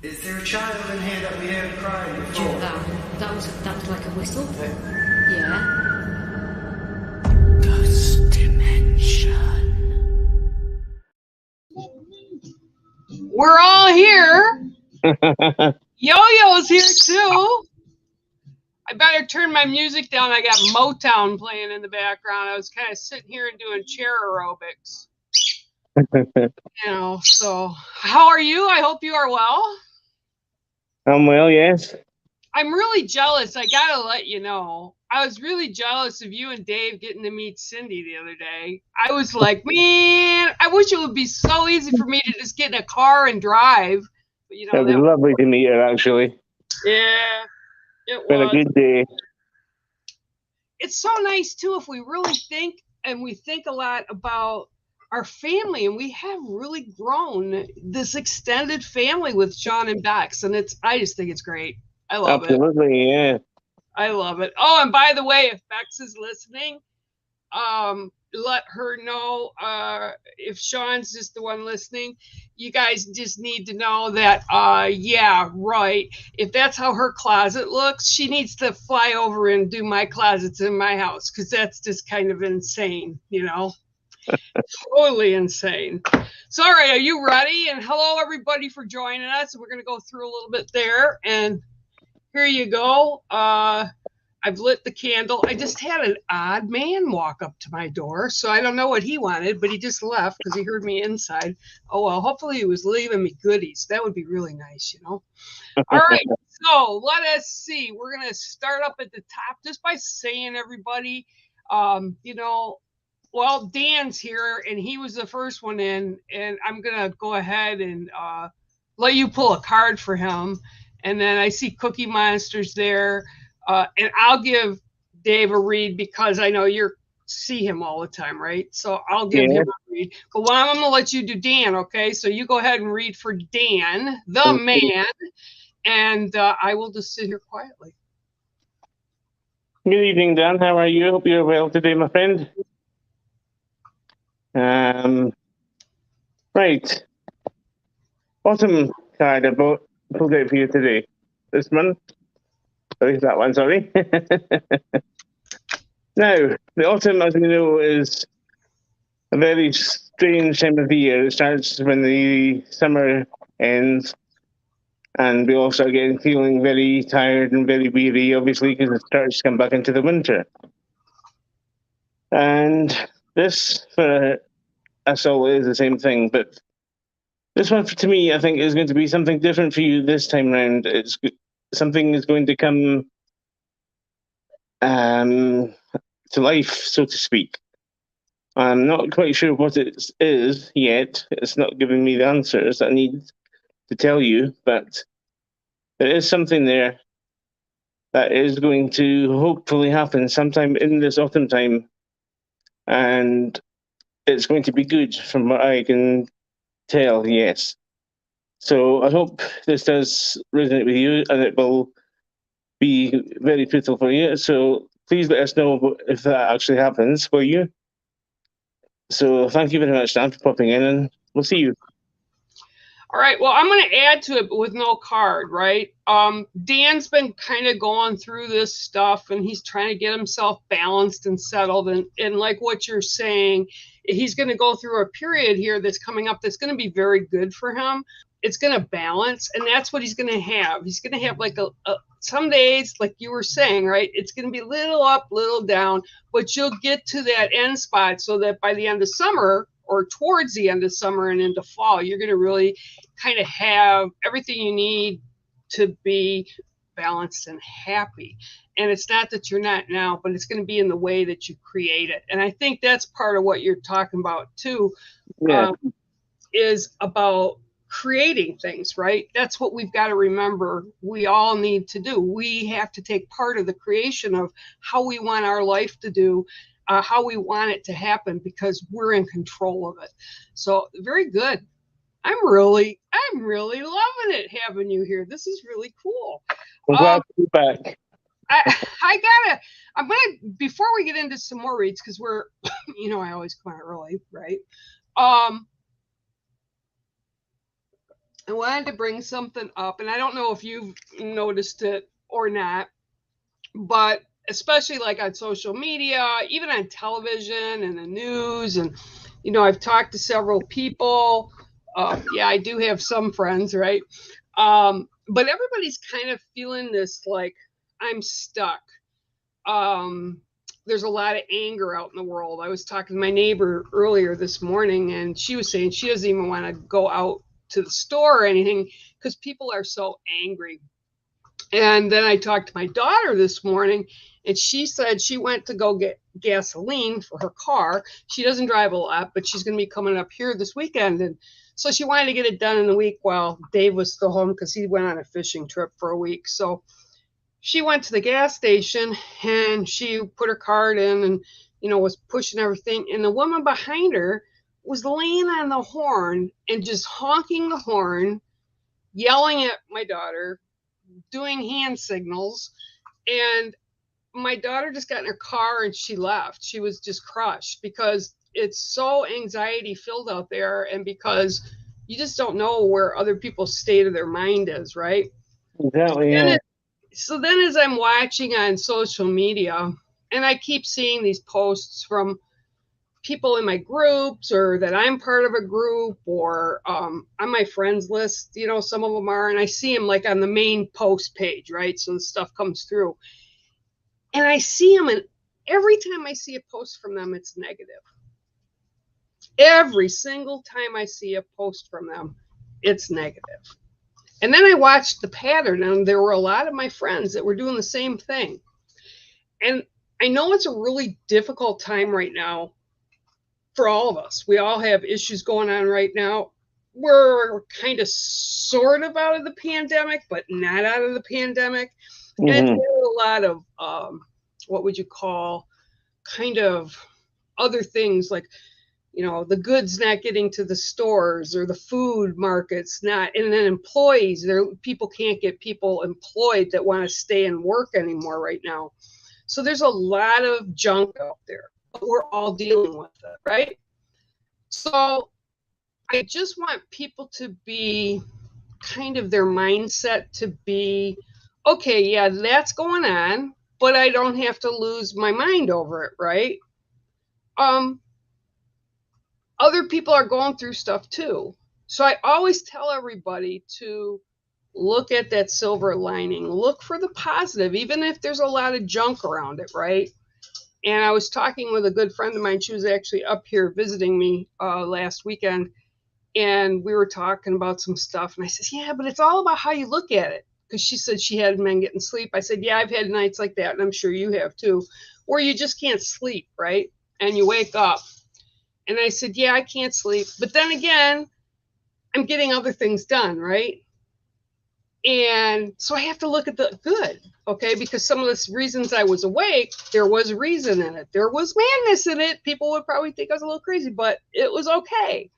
Is there a child in here that we heard crying before? That was like a whistle. Yeah. Ghost Dimension. We're all here. Yo-Yo's here too. I better turn my music down. I got Motown playing in the background. I was kind of sitting here and doing chair aerobics. So how are you? I hope you are well. I'm well, yes. I'm really jealous. I gotta let you know. I was really jealous of you and Dave getting to meet Cindy the other day. I was like, man, I wish it would be so easy for me to just get in a car and drive. But It was lovely to meet her, actually. Yeah, it was. Been a good day. It's so nice too if we really think, and we think a lot about our family, and we have really grown this extended family with Sean and Bex, and I just think it's great. I love it. Absolutely, yeah. I love it. Oh, and by the way, if Bex is listening, let her know. If Sean's just the one listening, you guys just need to know that, yeah, right. If that's how her closet looks, she needs to fly over and do my closets in my house, because that's just kind of insane, Totally insane. So, all right, are you ready? And hello, everybody, for joining us. We're going to go through a little bit there, and here you go. I've lit the candle. I just had an odd man walk up to my door, so I don't know what he wanted, but he just left because he heard me inside. Oh, well, hopefully he was leaving me goodies. That would be really nice, All right, so let us see. We're going to start up at the top just by saying, everybody, well, Dan's here, and he was the first one in, and I'm going to go ahead and let you pull a card for him. And then I see Cookie Monster's there. And I'll give Dave a read because I know you see him all the time, right? So I'll give him a read. But I'm going to let you do Dan, okay? So you go ahead and read for Dan, the man, and I will just sit here quietly. Good evening, Dan. How are you? Hope you're well today, my friend. Right. Autumn card I pulled out for you today. This month. Sorry, that one, sorry. Now, the autumn, as we know, is a very strange time of the year. It starts when the summer ends, and we all start feeling very tired and very weary, obviously, because it starts to come back into the winter. And this, for us all, is the same thing, but this one, to me, I think is going to be something different for you this time round. Something is going to come to life, so to speak. I'm not quite sure what it is yet. It's not giving me the answers I need to tell you, but there is something there that is going to hopefully happen sometime in this autumn time, and it's going to be good from what I can tell, yes. So I hope this does resonate with you, and it will be very fruitful for you. So please let us know if that actually happens for you. So thank you very much, Dan, for popping in, and we'll see you. All right. Well, I'm going to add to it, but with no card, right? Dan's been kind of going through this stuff, and he's trying to get himself balanced and settled. And like what you're saying, he's going to go through a period here that's coming up that's going to be very good for him. It's going to balance, and that's what he's going to have. He's going to have like some days, like you were saying, right? It's going to be little up, little down, but you'll get to that end spot so that by the end of summer, or towards the end of summer and into fall, you're going to really kind of have everything you need to be balanced and happy. And it's not that you're not now, but it's going to be in the way that you create it. And I think that's part of what you're talking about too, is about creating things, right? That's what we've got to remember. We all need to do. We have to take part of the creation of how we want our life to do, how we want it to happen, because we're in control of it. So very good. I'm really loving it having you here. This is really cool. I'm glad to be back. I'm gonna, before we get into some more reads, because we're, I always come out early, right? I wanted to bring something up, and I don't know if you've noticed it or not, but especially like on social media, even on television and the news, and I've talked to several people. Yeah, I do have some friends, right? But everybody's kind of feeling this like, I'm stuck. There's a lot of anger out in the world. I was talking to my neighbor earlier this morning, and she was saying she doesn't even want to go out to the store or anything because people are so angry. And then I talked to my daughter this morning, and she said she went to go get gasoline for her car. She doesn't drive a lot, but she's going to be coming up here this weekend. And so she wanted to get it done in the week while Dave was still home because he went on a fishing trip for a week. So she went to the gas station and she put her card in and, was pushing everything. And the woman behind her was laying on the horn and just honking the horn, yelling at my daughter, doing hand signals. And my daughter just got in her car and she left. She was just crushed because it's so anxiety filled out there, and because you just don't know where other people's state of their mind is, right? Exactly. Yeah. So then as I'm watching on social media, and I keep seeing these posts from people in my groups, or that I'm part of a group, or on my friends list, some of them are, and I see them like on the main post page, right? So the stuff comes through. And I see them, and every time I see a post from them, it's negative. Every single time I see a post from them, it's negative. And then I watched the pattern, and there were a lot of my friends that were doing the same thing. And I know it's a really difficult time right now for all of us. We all have issues going on right now. We're kind of sort of out of the pandemic, but not out of the pandemic. Mm-hmm. And there are a lot of, what would you call, kind of other things like, the goods not getting to the stores, or the food markets not, and then employees, people can't get people employed that want to stay and work anymore right now. So there's a lot of junk out there, but we're all dealing with it, right? So I just want people to be kind of their mindset to be, okay, yeah, that's going on, but I don't have to lose my mind over it, right? Other people are going through stuff too. So I always tell everybody to look at that silver lining, look for the positive, even if there's a lot of junk around it, right? And I was talking with a good friend of mine. She was actually up here visiting me last weekend, and we were talking about some stuff. And I said, yeah, but it's all about how you look at it. Because she said she hadn't been getting sleep. I said, yeah, I've had nights like that, and I'm sure you have too, where you just can't sleep, right? And you wake up. And I said, yeah, I can't sleep. But then again, I'm getting other things done, right? And so I have to look at the good, okay? Because some of the reasons I was awake, there was reason in it. There was madness in it. People would probably think I was a little crazy, but it was okay.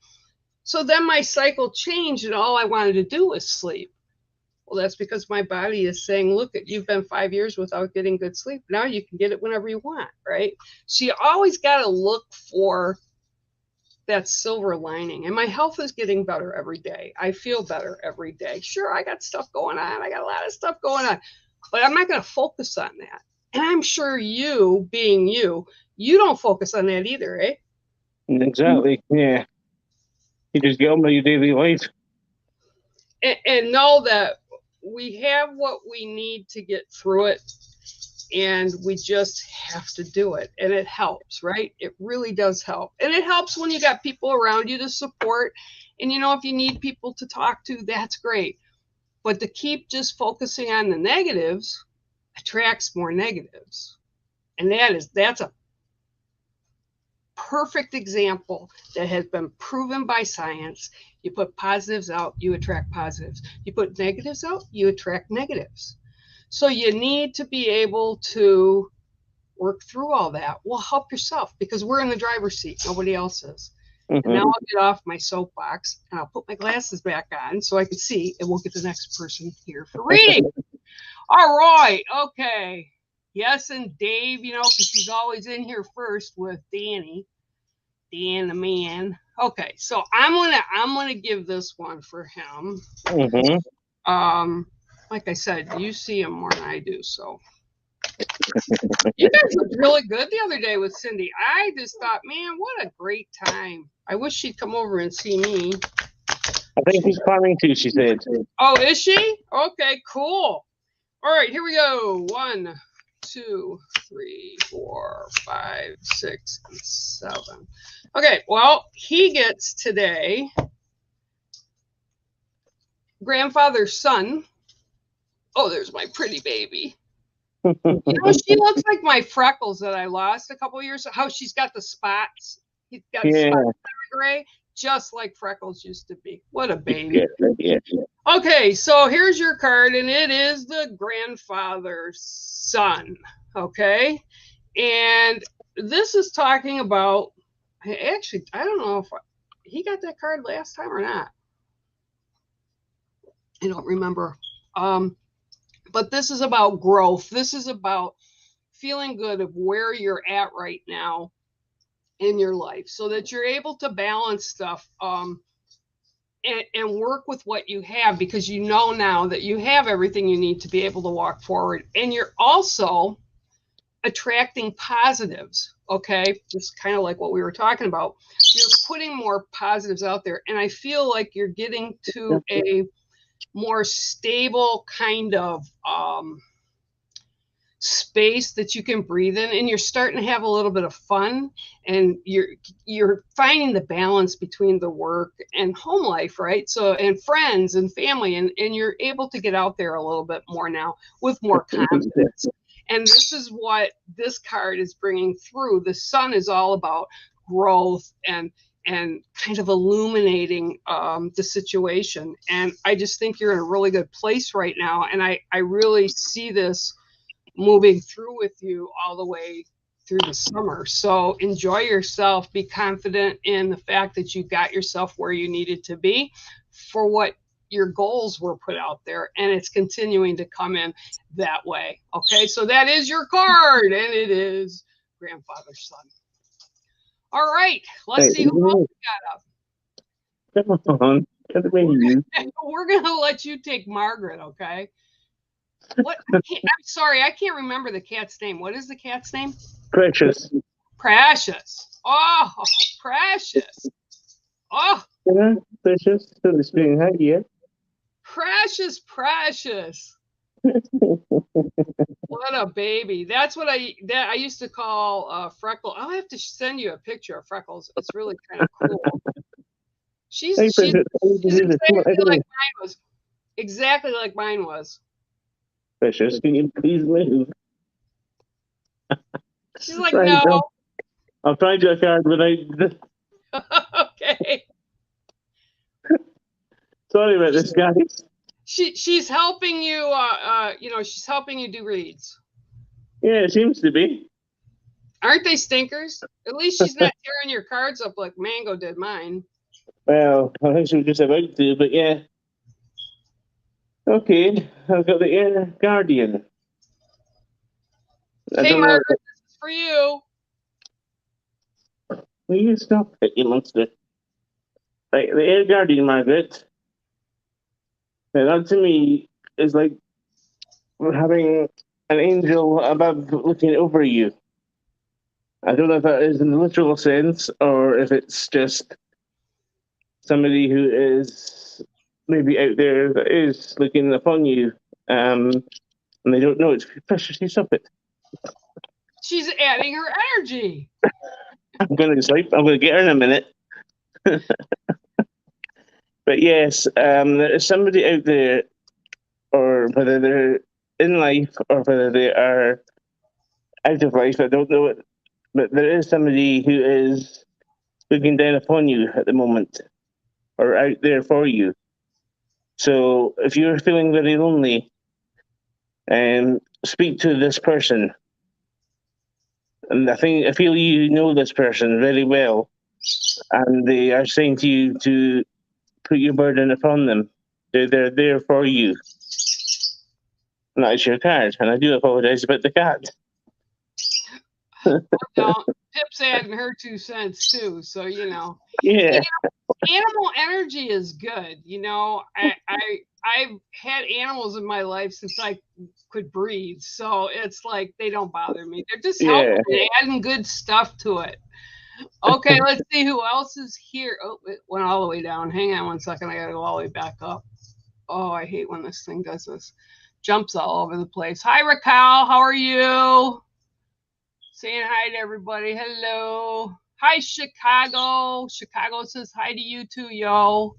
So then my cycle changed, and all I wanted to do was sleep. Well, that's because my body is saying, look, you've been 5 years without getting good sleep. Now you can get it whenever you want, right? So you always got to look for that silver lining. And my health is getting better every day. I feel better every day. Sure, I got stuff going on. I got a lot of stuff going on, but I'm not going to focus on that. And I'm sure you, being you don't focus on that either, eh? Exactly. Yeah. You just get on with your daily life. And know that we have what we need to get through it. And we just have to do it. And it helps, right? It really does help. And it helps when you got people around you to support. And, if you need people to talk to, that's great. But to keep just focusing on the negatives attracts more negatives. And that's a perfect example that has been proven by science. You put positives out, you attract positives. You put negatives out, you attract negatives. So you need to be able to work through all that. Well, help yourself, because we're in the driver's seat. Nobody else is. And now I'll get off my soapbox and I'll put my glasses back on so I can see, and we'll get the next person here for reading. All right. Okay. Yes, and Dave, because he's always in here first with Dan the man. Okay, so I'm gonna give this one for him. Like I said, you see him more than I do, so you guys looked really good the other day with Cindy. I just thought, man, what a great time. I wish she'd come over and see me. I think she's planning to, she said. Oh, is she? Okay, cool. All right, here we go. 1, 2, 3, 4, 5, 6, and 7. Okay, well, he gets today grandfather's son. Oh, there's my pretty baby. She looks like my Freckles that I lost a couple years ago. How she's got the spots. He's got spots that are gray, just like Freckles used to be. What a baby. Yeah. Okay, so here's your card, and it is the grandfather's son. Okay, and this is talking about, actually, I don't know if he got that card last time or not. I don't remember. But this is about growth. This is about feeling good of where you're at right now in your life, so that you're able to balance stuff and work with what you have, because you know now that you have everything you need to be able to walk forward. And you're also attracting positives. Okay, just kind of like what we were talking about. You're putting more positives out there, and I feel like you're getting to a more stable kind of space that you can breathe in, and you're starting to have a little bit of fun, and you're finding the balance between the work and home life, right? So, and friends and family, and you're able to get out there a little bit more now with more confidence. And this is what this card is bringing through. The sun is all about growth and kind of illuminating the situation. And I just think you're in a really good place right now. And I really see this moving through with you all the way through the summer. So enjoy yourself. Be confident in the fact that you got yourself where you needed to be for what your goals were put out there. And it's continuing to come in that way. Okay, so that is your card, and it is grandfather's son. All right, let's see who else we got up. Come on, get away you. We're gonna let you take Margaret, okay? What? I'm sorry, I can't remember the cat's name. What is the cat's name? Precious. Precious. Oh, Precious. Oh. Yeah, Precious. So it's being hi, yeah. Precious. What a baby. That's what I used to call Freckles. I'll have to send you a picture of Freckles. It's really kind of cool. She's exactly like mine was. Exactly like mine was. Precious, can you please move? She's like, no. I'll find you a card without. Okay. Sorry about this, guys. She's helping you. She's helping you do reads. Yeah, it seems to be. Aren't they stinkers? At least she's not tearing your cards up like Mango did mine. Well, I think she was just about to, but yeah. Okay, I've got the Air Guardian. Hey, Margaret, this is for you. Will you stop it, you monster? Right, the Air Guardian, Margaret. Now, that to me is like having an angel above looking over you. I don't know if that is in the literal sense or if it's just somebody who is maybe out there that is looking upon you, and they don't know it's Precious. You stop it. She's adding her energy. I'm going to get her in a minute. But yes, there is somebody out there, or whether they're in life or whether they are out of life, I don't know but there is somebody who is looking down upon you at the moment, or out there for you. So if you're feeling very lonely, speak to this person. And I feel you know this person very well, and they are saying to you to put your burden upon them. They're there for you. And that is your card. And I do apologize about the cat. Now, Pip's adding her 2 cents too, so Yeah. Animal energy is good. I've had animals in my life since I could breathe, so it's like they don't bother me. They're just helping and adding good stuff to it. Okay, let's see who else is here. Oh, it went all the way down. Hang on 1 second. I gotta go all the way back up. Oh, I hate when this thing does this. Jumps all over the place. Hi, Raquel. How are you? Saying hi to everybody. Hello. Hi, Chicago. Chicago says hi to you too, yo.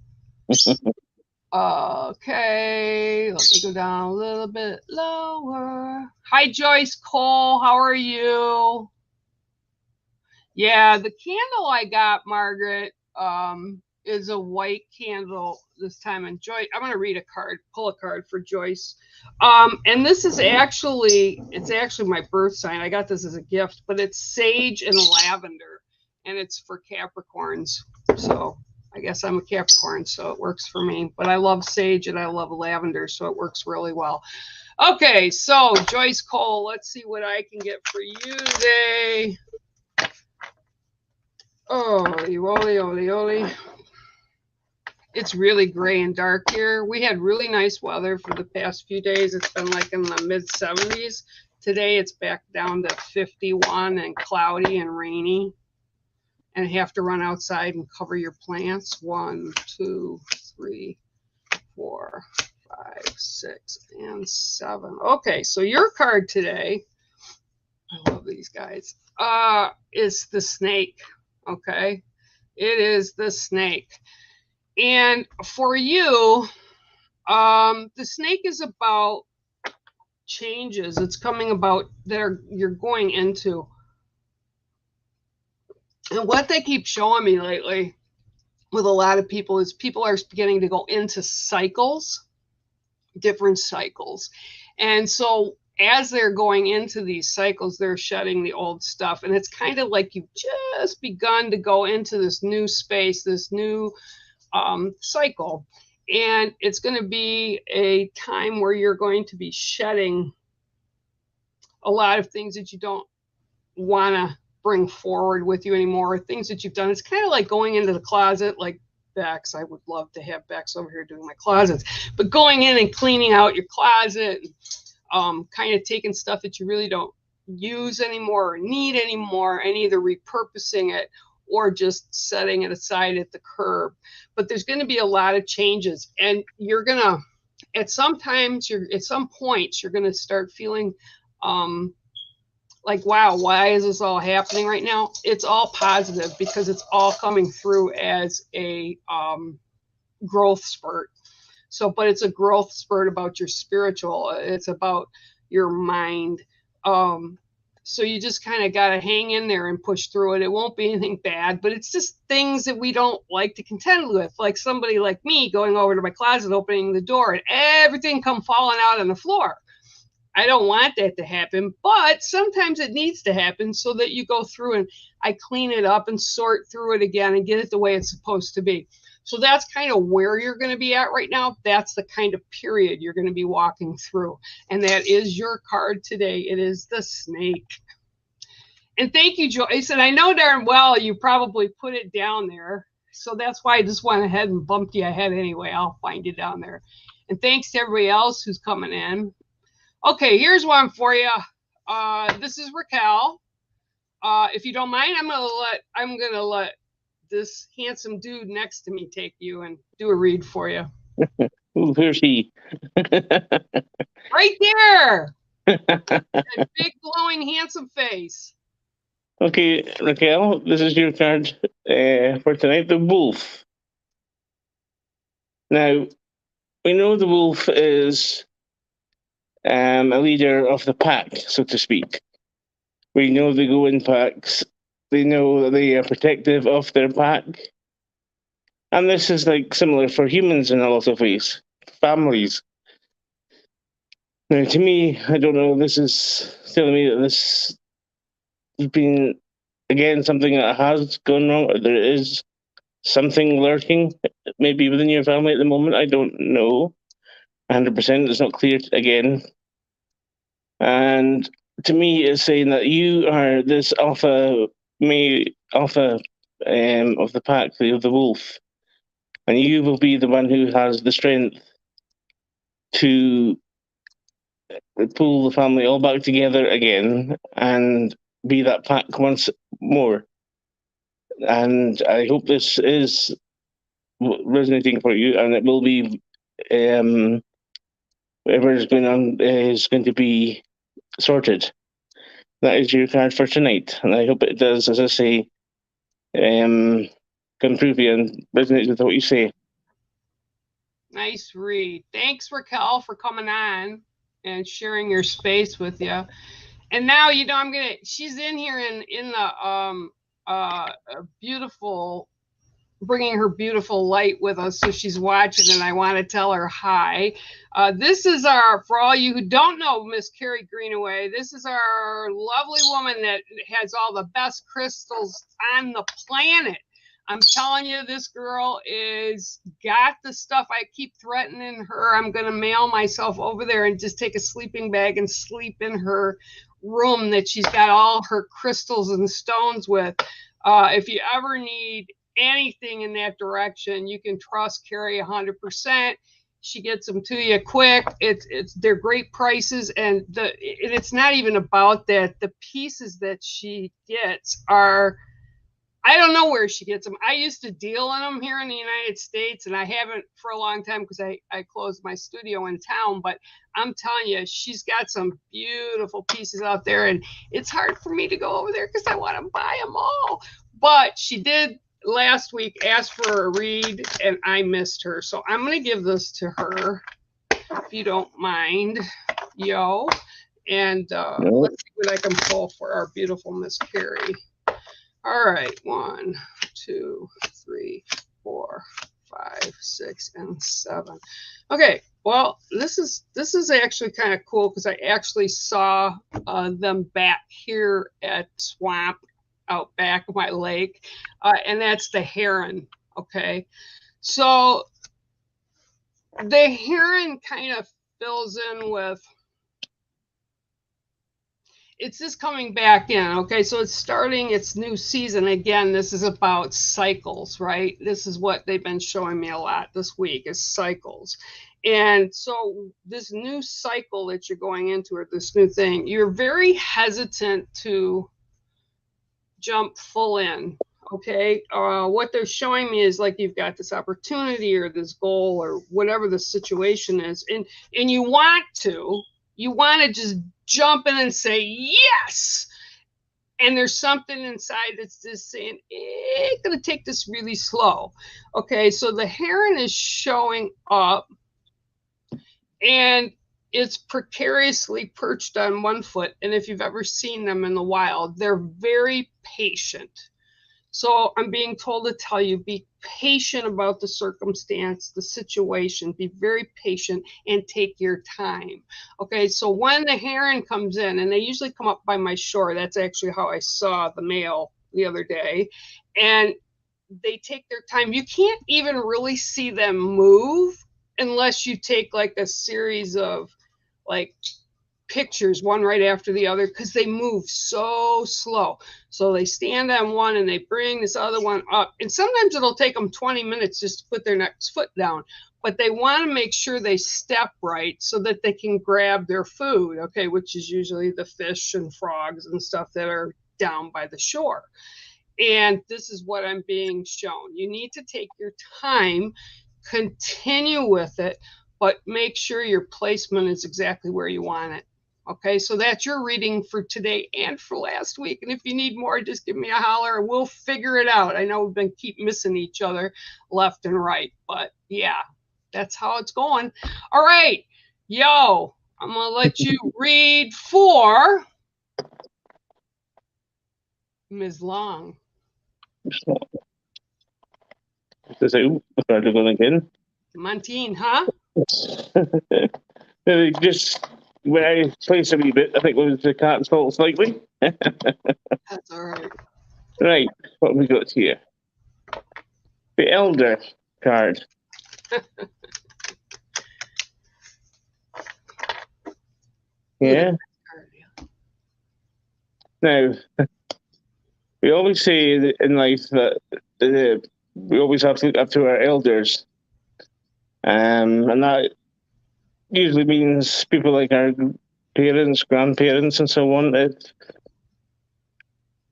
Okay, let me go down a little bit lower. Hi, Joyce Cole. How are you? Yeah, the candle I got, Margaret, is a white candle this time. And Joyce, I'm going to read a card, pull a card for Joyce. And this is actually my birth sign. I got this as a gift, but it's sage and lavender, and it's for Capricorns. So I guess I'm a Capricorn, so it works for me. But I love sage and I love lavender, so it works really well. Okay, so Joyce Cole, let's see what I can get for you today. Oh, holy. It's really gray and dark here. We had really nice weather for the past few days. It's been like in the mid 70s. Today it's back down to 51 and cloudy and rainy. And you have to run outside and cover your plants. 1, 2, 3, 4, 5, 6, and 7. Okay, so your card today, I love these guys, is the snake. Okay, it is the snake. And for you, the snake is about changes. It's coming about that you're going into. And what they keep showing me lately with a lot of people is people are beginning to go into cycles, different cycles. And so as they're going into these cycles, they're shedding the old stuff. And it's kind of like you've just begun to go into this new space, this new cycle. And it's going to be a time where you're going to be shedding a lot of things that you don't want to bring forward with you anymore, things that you've done. It's kind of like going into the closet, like Bex. I would love to have Bex over here doing my closets, but going in and cleaning out your closet, kind of taking stuff that you really don't use anymore or need anymore and either repurposing it or just setting it aside at the curb. But there's going to be a lot of changes, and you're going to, at some points, you're going to start feeling like, wow, why is this all happening right now? It's all positive because it's all coming through as a growth spurt. So, but it's a growth spurt about your spiritual. It's about your mind. So you just kind of got to hang in there and push through it. It won't be anything bad, but it's just things that we don't like to contend with. Like somebody like me going over to my closet, opening the door, and everything come falling out on the floor. I don't want that to happen, but sometimes it needs to happen so that you go through and I clean it up and sort through it again and get it the way it's supposed to be. So that's kind of where you're going to be at right now. That's the kind of period you're going to be walking through. And that is your card today. It is the snake. And thank you, Joyce. And I know darn well you probably put it down there. So that's why I just went ahead and bumped you ahead anyway. I'll find you down there. And thanks to everybody else who's coming in. Okay, here's one for you. This is Raquel. If you don't mind, I'm gonna let this handsome dude next to me take you and do a read for you. Ooh, where's he? Right there. That big glowing handsome face. Okay, Raquel, this is your card for tonight, the wolf. Now, we know the wolf is a leader of the pack, so to speak. We know they go in packs they know that they are protective of their pack. And this is like similar for humans in a lot of ways, families. Now, to me, I don't know, this is telling me that this has been, again, something that has gone wrong, or there is something lurking, maybe within your family at the moment. I don't know. 100%, it's not clear again. And to me, it's saying that you are this alpha of the pack, the wolf, and you will be the one who has the strength to pull the family all back together again and be that pack once more. And I hope this is resonating for you, and it will be. Whatever is going on is going to be sorted. That is your card for tonight, and I hope it does, as I say, improve you and resonate with what you say. Nice read. Thanks, Raquel, for coming on and sharing your space with you. And now, she's in here in the beautiful, bringing her beautiful light with us. So she's watching, and I want to tell her hi. This is for all you who don't know Miss Carrie Greenaway, this is our lovely woman that has all the best crystals on the planet. I'm telling you, this girl got the stuff. I keep threatening her. I'm going to mail myself over there and just take a sleeping bag and sleep in her room that she's got all her crystals and stones with. If you ever need anything in that direction, you can trust Carrie 100%. She gets them to you quick. They're great prices, and it's not even about that. The pieces that she gets are, I don't know where she gets them. I used to deal in them here in the United States, and I haven't for a long time because I closed my studio in town. But I'm telling you, she's got some beautiful pieces out there, and it's hard for me to go over there because I want to buy them all. But she did last week ask for a read, and I missed her. So I'm going to give this to her, if you don't mind, yo. And let's see what I can pull for our beautiful Miss Carrie. All right, 1, 2, 3, 4, 5, 6, and 7. Okay, well, this is actually kind of cool because I actually saw them back here at Swamp out back of my lake, and that's the heron. Okay, so the heron kind of fills in with, it's just coming back in. Okay, so it's starting its new season again. This is about cycles, right? This is what they've been showing me a lot this week, is cycles. And so this new cycle that you're going into, or this new thing, you're very hesitant to jump full in. Okay, what they're showing me is like you've got this opportunity or this goal or whatever the situation is, and you want to just jump in and say yes, and there's something inside that's just saying, gonna take this really slow. Okay, so the heron is showing up, and it's precariously perched on one foot, and if you've ever seen them in the wild, they're very patient. So I'm being told to tell you, be patient about the circumstance, the situation, be very patient and take your time. Okay, so when the heron comes in, and they usually come up by my shore, that's actually how I saw the male the other day, and they take their time. You can't even really see them move unless you take like a series of like pictures one right after the other, because they move so slow. So they stand on one and they bring this other one up, and sometimes it'll take them 20 minutes just to put their next foot down, but they want to make sure they step right so that they can grab their food, okay, which is usually the fish and frogs and stuff that are down by the shore. And this is what I'm being shown. You need to take your time, continue with it, but make sure your placement is exactly where you want it. Okay, so that's your reading for today and for last week. And if you need more, just give me a holler and we'll figure it out. I know we've been keep missing each other left and right, but yeah, that's how it's going. All right, yo, I'm gonna let you read for Ms. Long. Does it? I tried to go again. Montine, huh? Maybe just when I place a wee bit, I think it was the cat's fault slightly. That's all right. Right, what have we got here? The Elder card. Yeah. Now, we always say in life that we always have to look up to our elders, and that usually means people like our parents, grandparents, and so on,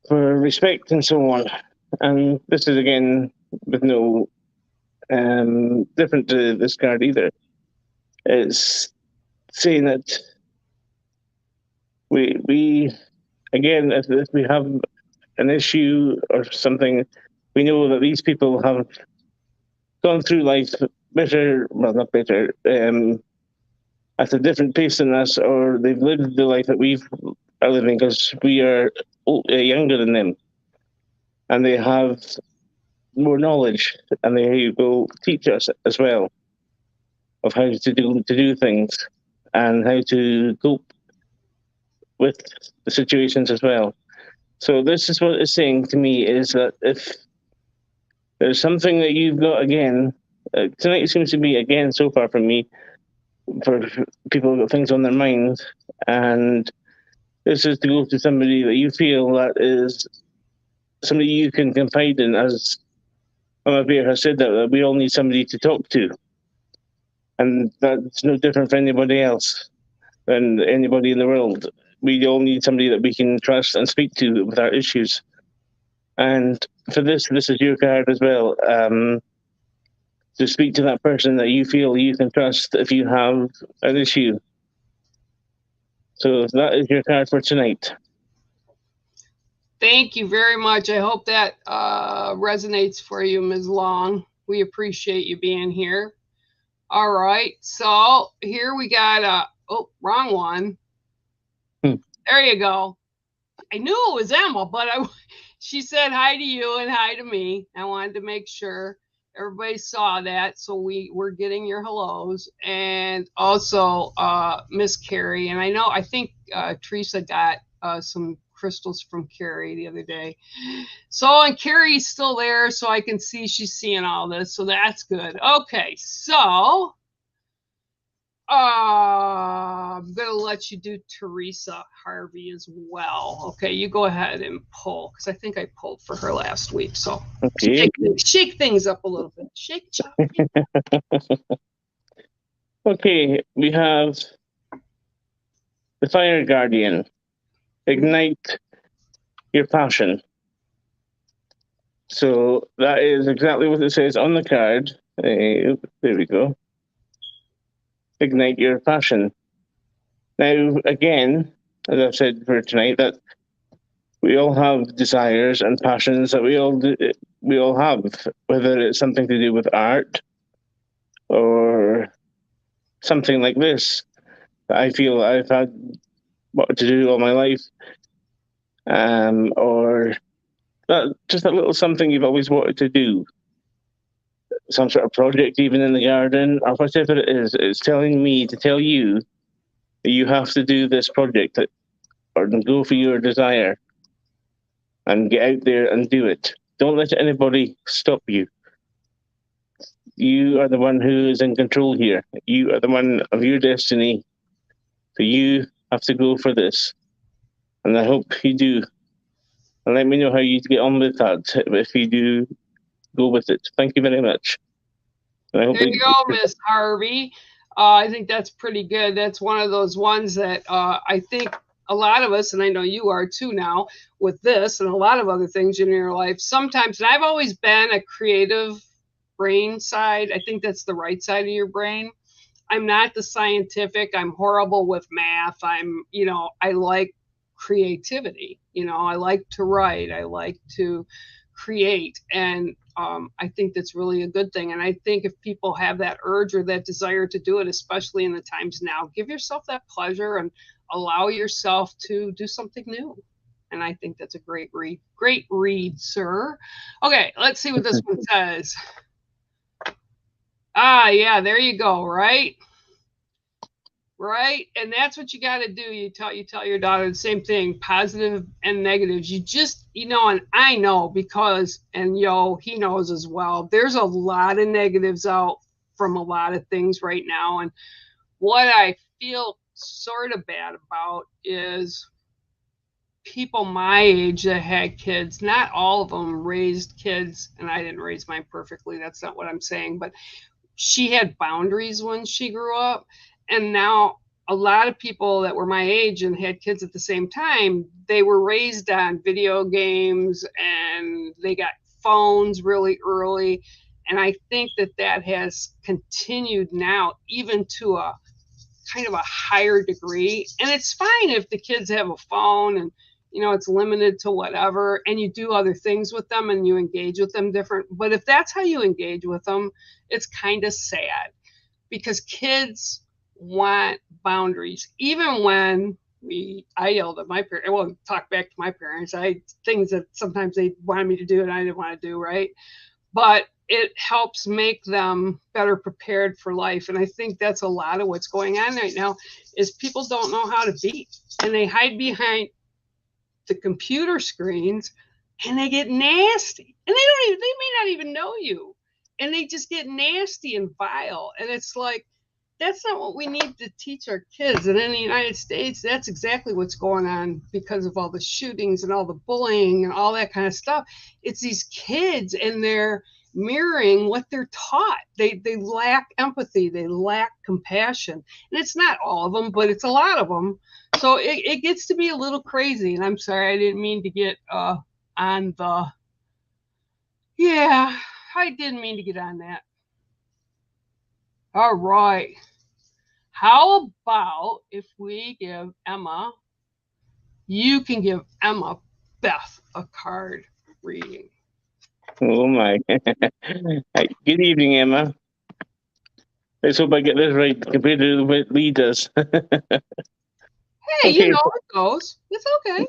for respect and so on. And this is again with no different to this card either. It's saying that we again, if we have an issue or something, we know that these people have gone through life better, well, not better, at a different pace than us, or they've lived the life that we are living because we are younger than them, and they have more knowledge, and they will teach us as well of how to do things and how to cope with the situations as well. So this is what it's saying to me, is that if there's something that you've got again, tonight seems to be again so far from me, for people who've got things on their mind, and this is to go to somebody that you feel that is somebody you can confide in, as Mama Bear has said, that we all need somebody to talk to. And that's no different for anybody else than anybody in the world. We all need somebody that we can trust and speak to with our issues. And for this is your card as well. To speak to that person that you feel you can trust if you have an issue. So that is your card for tonight. Thank you very much. I hope that resonates for you, Ms. Long. We appreciate you being here. All right. So here we got wrong one. There you go. I knew it was Emma, but she said hi to you and hi to me. I wanted to make sure everybody saw that, so we're getting your hellos. And also Miss Carrie, and I think Teresa got some crystals from Carrie the other day. So, and Carrie's still there, so I can see she's seeing all this, so that's good. Okay, so I'm gonna let you do Teresa Harvey as well. Okay, you go ahead and pull, because I think I pulled for her last week. So okay. shake things up a little bit. Shake, chop. Okay, we have the Fire Guardian. Ignite your passion. So that is exactly what it says on the card. There we go. Ignite your passion. Now, again, as I've said for tonight, that we all have desires and passions that we all have, whether it's something to do with art or something like this that I feel I've had what to do all my life, or just a little something you've always wanted to do, some sort of project, even in the garden or whatever it is. It's telling me to tell you that you have to do this project, or go for your desire and get out there and do it. Don't let anybody stop you. You are the one who is in control here. You are the one of your destiny. So you have to go for this. And I hope you do. And let me know how you get on with that, if you do go with it. Thank you very much. There you go, Miss Harvey. I think that's pretty good. That's one of those ones that I think a lot of us, and I know you are too now, with this and a lot of other things in your life, sometimes, and I've always been a creative brain side. I think that's the right side of your brain. I'm not the scientific. I'm horrible with math. I like creativity. I like to write. I like to create. And I think that's really a good thing. And I think if people have that urge or that desire to do it, especially in the times now, give yourself that pleasure and allow yourself to do something new. And I think that's a great read. Great read, sir. Okay, let's see what this one says. Ah, yeah, there you go, right? Right? And that's what you got to do. You tell your daughter the same thing, positive and negatives. You just, and I know because, and he knows as well, there's a lot of negatives out from a lot of things right now. And what I feel sort of bad about is people my age that had kids. Not all of them raised kids, and I didn't raise mine perfectly. That's not what I'm saying, but she had boundaries when she grew up. And now a lot of people that were my age and had kids at the same time, they were raised on video games and they got phones really early. And I think that has continued now, even to a kind of a higher degree. And it's fine if the kids have a phone and it's limited to whatever, and you do other things with them and you engage with them different. But if that's how you engage with them, it's kind of sad, because kids want boundaries. Even when I yelled at my parents, I won't talk back to my parents. Things that sometimes they wanted me to do and I didn't want to do, right? But it helps make them better prepared for life. And I think that's a lot of what's going on right now is people don't know how to be, and they hide behind the computer screens and they get nasty, and they may not even know you, and they just get nasty and vile. And it's like, that's not what we need to teach our kids. And in the United States, that's exactly what's going on because of all the shootings and all the bullying and all that kind of stuff. It's these kids, and they're mirroring what they're taught. They lack empathy. They lack compassion. And it's not all of them, but it's a lot of them. So it gets to be a little crazy. And I'm sorry, I didn't mean to get on the, yeah, I didn't mean to get on that. All right. How about if we give Emma, you can give Emma Beth a card reading. Oh my. Good evening, Emma. Let's hope I get this right compared to what Lee does. Hey, Okay. it goes. It's okay.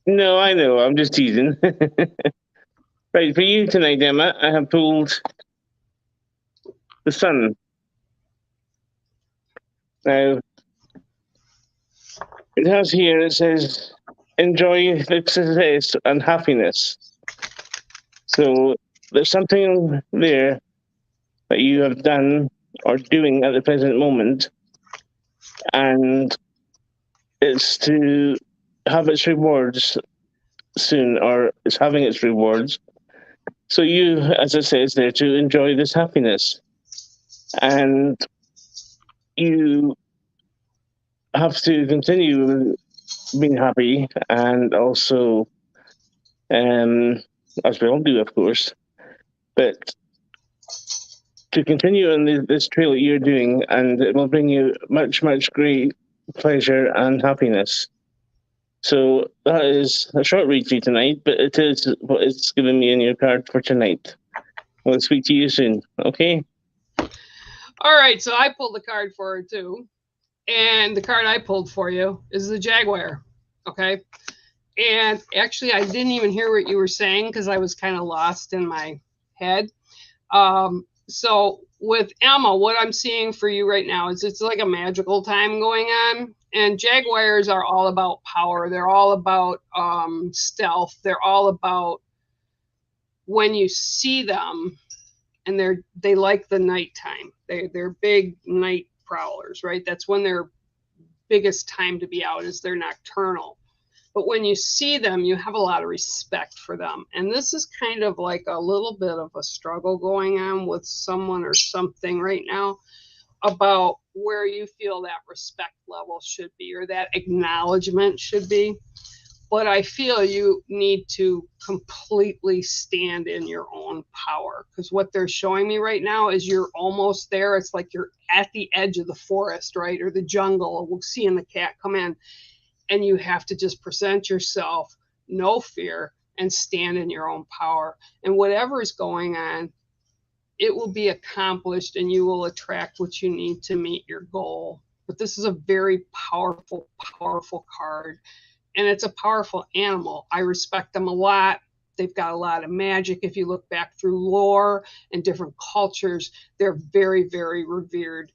No, I know. I'm just teasing. Right, for you tonight, Emma, I have pulled the Sun. Now, it has here, it says, enjoy the success and happiness. So there's something there that you have done or doing at the present moment, and it's to have its rewards soon, or it's having its rewards. So you, as it says there, to enjoy this happiness. And you have to continue being happy, and also, as we all do, of course, but to continue on this trail that you're doing, and it will bring you much, much great pleasure and happiness. So that is a short read for you tonight, but it is what it's given me in your card for tonight. We'll speak to you soon, okay? All right, so I pulled the card for her too. And the card I pulled for you is the Jaguar, okay? And actually, I didn't even hear what you were saying because I was kind of lost in my head. So with Emma, what I'm seeing for you right now is it's like a magical time going on. And Jaguars are all about power. They're all about stealth. They're all about when you see them, and they like the nighttime. They're big night prowlers, right? That's when their biggest time to be out is they're nocturnal. But when you see them, you have a lot of respect for them. And this is kind of like a little bit of a struggle going on with someone or something right now about where you feel that respect level should be, or that acknowledgement should be. But I feel you need to completely stand in your own power, because what they're showing me right now is you're almost there. It's like you're at the edge of the forest, right? Or the jungle. We're seeing the cat come in, and you have to just present yourself, no fear, and stand in your own power. And whatever is going on, it will be accomplished, and you will attract what you need to meet your goal. But this is a very powerful, powerful card. and it's a powerful animal. I respect them a lot. They've got a lot of magic. If you look back through lore and different cultures, they're very, very revered.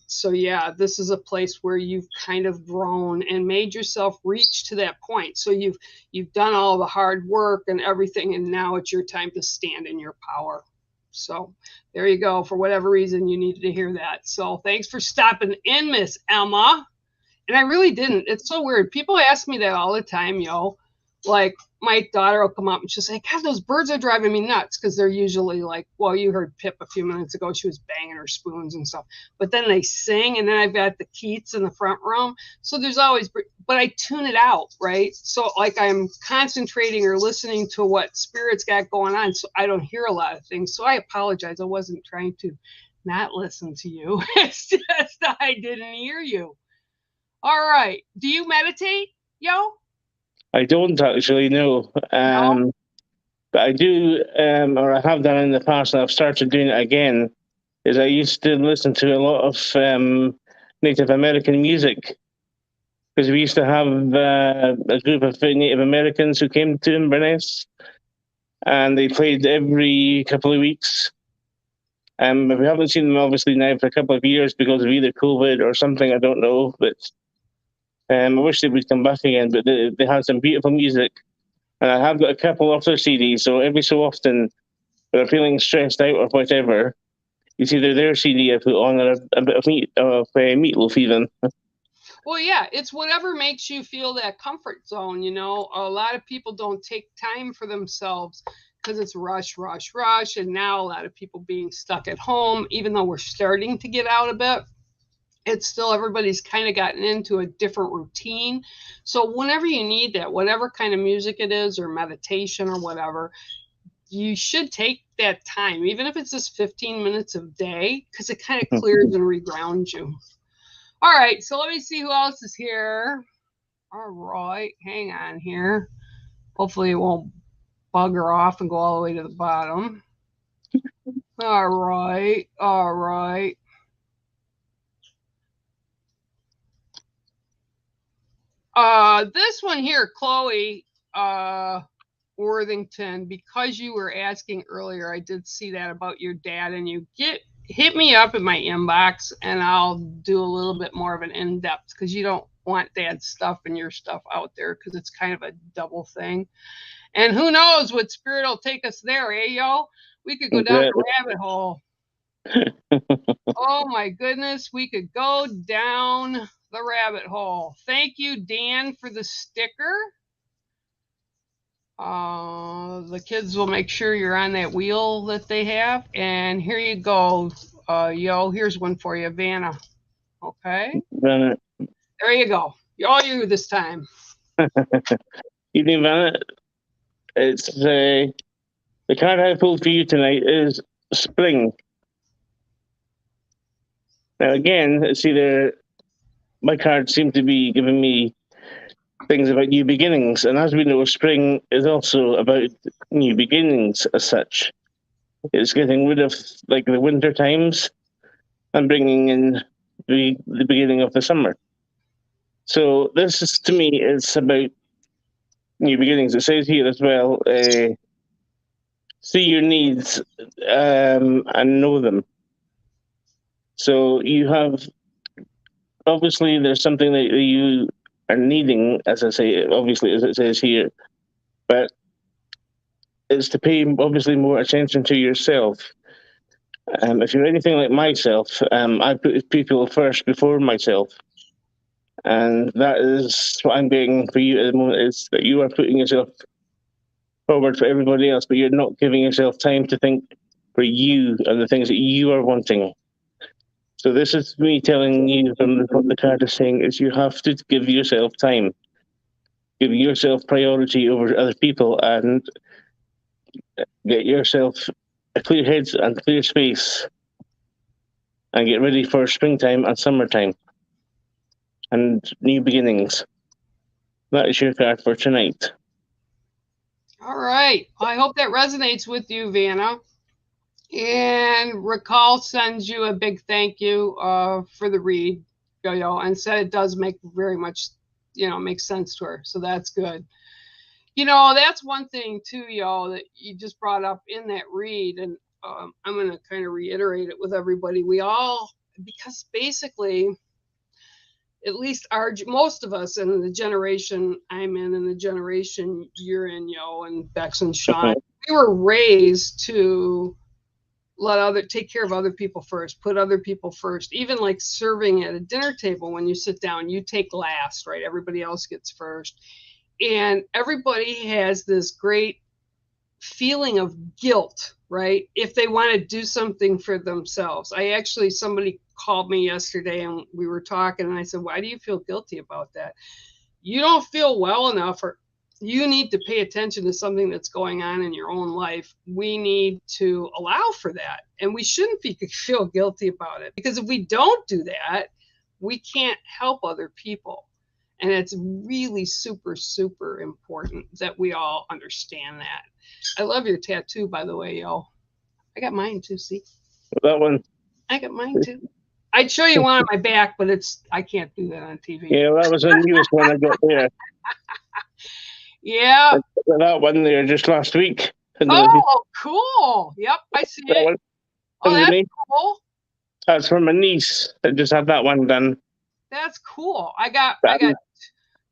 So yeah, this is a place where you've kind of grown and made yourself reach to that point. So you've done all the hard work and everything, and now it's your time to stand in your power. So there you go. For whatever reason, you needed to hear that. So thanks for stopping in, Miss Emma. And I really didn't. It's so weird. People ask me that all the time, yo. Like my daughter will come up and she'll say, God, those birds are driving me nuts, because they're usually like, well, you heard Pip a few minutes ago. She was banging her spoons and stuff. But then they sing, and then I've got the Keats in the front room. So there's always, but I tune it out, right? So like I'm concentrating or listening to what Spirit's got going on, so I don't hear a lot of things. So I apologize. I wasn't trying to not listen to you. It's just I didn't hear you. All right. Do you meditate, yo? I don't actually know. No? But I do, or I have done in the past, and I've started doing it again, is I used to listen to a lot of Native American music, because we used to have a group of Native Americans who came to Inverness, and they played every couple of weeks. But we haven't seen them obviously now for a couple of years because of either COVID or something, I don't know. But I wish they would come back again. But they had some beautiful music, and I have got a couple of their CDs. So every so often, when I'm feeling stressed out or whatever, it's either their CD I put on or a bit of Meatloaf even. Well, yeah, it's whatever makes you feel that comfort zone. You know, a lot of people don't take time for themselves because it's rush, rush, rush. And now a lot of people being stuck at home, even though we're starting to get out a bit, it's still everybody's kind of gotten into a different routine. So whenever you need that, whatever kind of music it is or meditation or whatever, you should take that time, even if it's just 15 minutes a day, because it kind of clears and regrounds you. All right, so let me see who else is here. All right, hang on here. Hopefully it won't bugger off and go all the way to the bottom. All right, all right. This one here, Chloe Worthington, because you were asking earlier, I did see that about your dad, and you hit me up in my inbox, and I'll do a little bit more of an in-depth, because you don't want dad's stuff and your stuff out there, because it's kind of a double thing. And who knows what Spirit will take us there, eh, yo? We could go down a rabbit hole. Oh my goodness, we could go down the rabbit hole. Thank you, Dan, for the sticker. The kids will make sure you're on that wheel that they have. And here you go, yo. Here's one for you, Vanna. Okay. Vanna. There you go. All you this time. Evening, Vanna. It's the card I pulled for you tonight is Spring. Now again, it's either my cards seem to be giving me things about new beginnings, and as we know, spring is also about new beginnings as such. It's getting rid of like the winter times and bringing in the beginning of the summer. So this is, to me, it's about new beginnings. It says here as well, see your needs and know them. So you have, obviously there's something that you are needing, as I say, obviously as it says here, but it's to pay obviously more attention to yourself. If you're anything like myself, I put people first before myself. And that is what I'm getting for you at the moment, is that you are putting yourself forward for everybody else, but you're not giving yourself time to think for you and the things that you are wanting. So this is me telling you from what the card is saying, is you have to give yourself time. Give yourself priority over other people and get yourself a clear head and clear space and get ready for springtime and summertime and new beginnings. That is your card for tonight. All right. I hope that resonates with you, Vanna. And Recall sends you a big thank you for the read, Yo-Yo, and said it does make very much makes sense to her. So that's good. That's one thing too, y'all, that you just brought up in that read. And I'm going to kind of reiterate it with everybody. Because basically, at least most of us in the generation I'm in and the generation you're in, and Bex and Sean, we were raised to take care of other people first, put other people first. Even like serving at a dinner table, when you sit down, you take last, right? Everybody else gets first. And everybody has this great feeling of guilt, right? If they want to do something for themselves. Somebody called me yesterday and we were talking, and I said, why do you feel guilty about that? You don't feel well enough, or you need to pay attention to something that's going on in your own life. We need to allow for that. And we shouldn't feel guilty about it, because if we don't do that, we can't help other people. And it's really super, super important that we all understand that. I love your tattoo, by the way, yo. I got mine too, see? That one. I got mine too. I'd show you one on my back, but I can't do that on TV. Yeah, that was the newest one I got there. Yeah. That one there just last week. Oh, cool. Yep, I see it. Oh, that's cool. That's from my niece. I just had that one done. That's cool. I got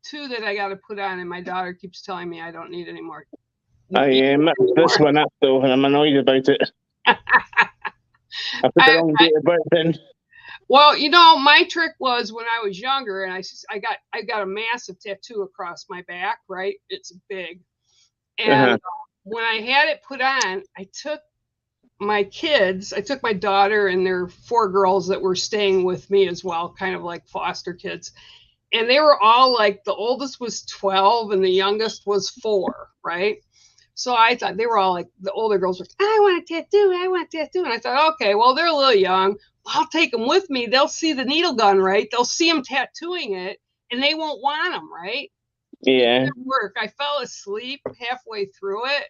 two that I got to put on, and my daughter keeps telling me I don't need any more. I mixed this one up though, and I'm annoyed about it. I put the wrong date of birth in. Well, my trick was when I was younger, and I got a massive tattoo across my back. Right, it's big, and when I had it put on, I took my daughter and their 4 girls that were staying with me as well, kind of like foster kids. And they were all like, the oldest was 12 and the youngest was 4, right? So I thought they were all like, the older girls were, I want a tattoo. And I thought, okay, well, they're a little young. I'll take them with me. They'll see the needle gun, right? They'll see them tattooing it and they won't want them, right? Yeah. It didn't work. I fell asleep halfway through it.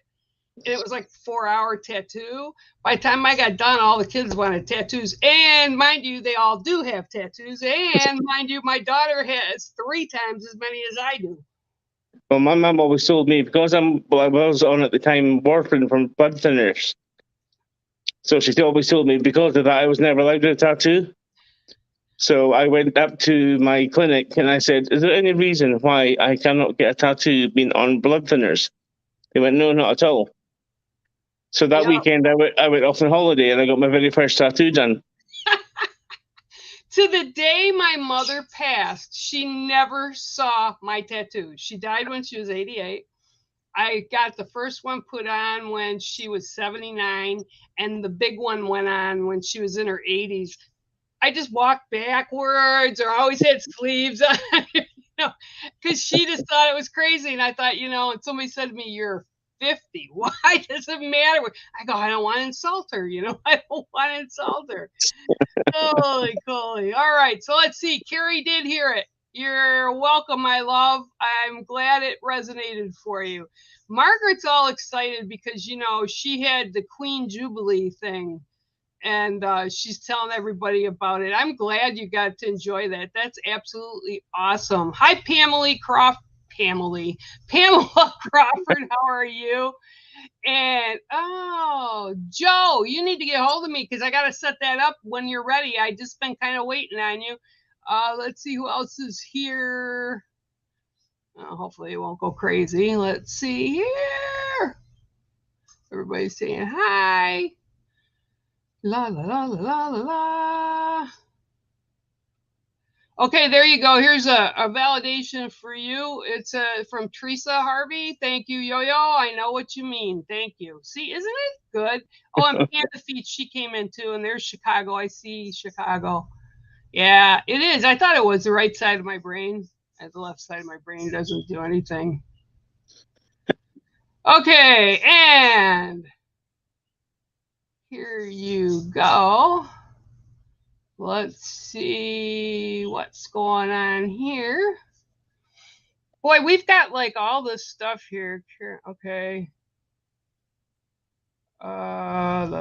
And it was like a 4-hour tattoo. By the time I got done, all the kids wanted tattoos. And mind you, they all do have tattoos. And mind you, my daughter has 3 times as many as I do. Well, my mum always told me, because I was on at the time warfarin from blood thinners. So she always told me, because of that, I was never allowed to get a tattoo. So I went up to my clinic and I said, is there any reason why I cannot get a tattoo being on blood thinners? They went, no, not at all. So that weekend, I went off on holiday and I got my very first tattoo done. To the day my mother passed, she never saw my tattoo. She died when she was 88. I got the first one put on when she was 79, and the big one went on when she was in her 80s. I just walked backwards, or always had sleeves on, because she just thought it was crazy. And I thought, and somebody said to me, you're 50. Why does it matter? I go, I don't want to insult her. I don't want to insult her. Holy coly. All right. So let's see. Carrie did hear it. You're welcome, my love. I'm glad it resonated for you. Margaret's all excited because, she had the Queen Jubilee thing. And she's telling everybody about it. I'm glad you got to enjoy that. That's absolutely awesome. Hi, Pamela Crawford. Pamela Crawford, how are you? And Joe, you need to get hold of me because I got to set that up when you're ready. I just been kind of waiting on you. Let's see who else is here. Hopefully it won't go crazy. Let's see here. Everybody's saying hi. La la la la la la la. Okay, there you go. Here's a validation for you. It's from Teresa Harvey. Thank you, Yo-Yo. I know what you mean. Thank you. See, isn't it good? Oh, and Panda Feet, she came in too. And there's Chicago. I see Chicago. Yeah, it is. I thought it was the right side of my brain. The left side of my brain doesn't do anything. Okay, and here you go. Let's see what's going on here. Boy, we've got like all this stuff here. Okay. I'm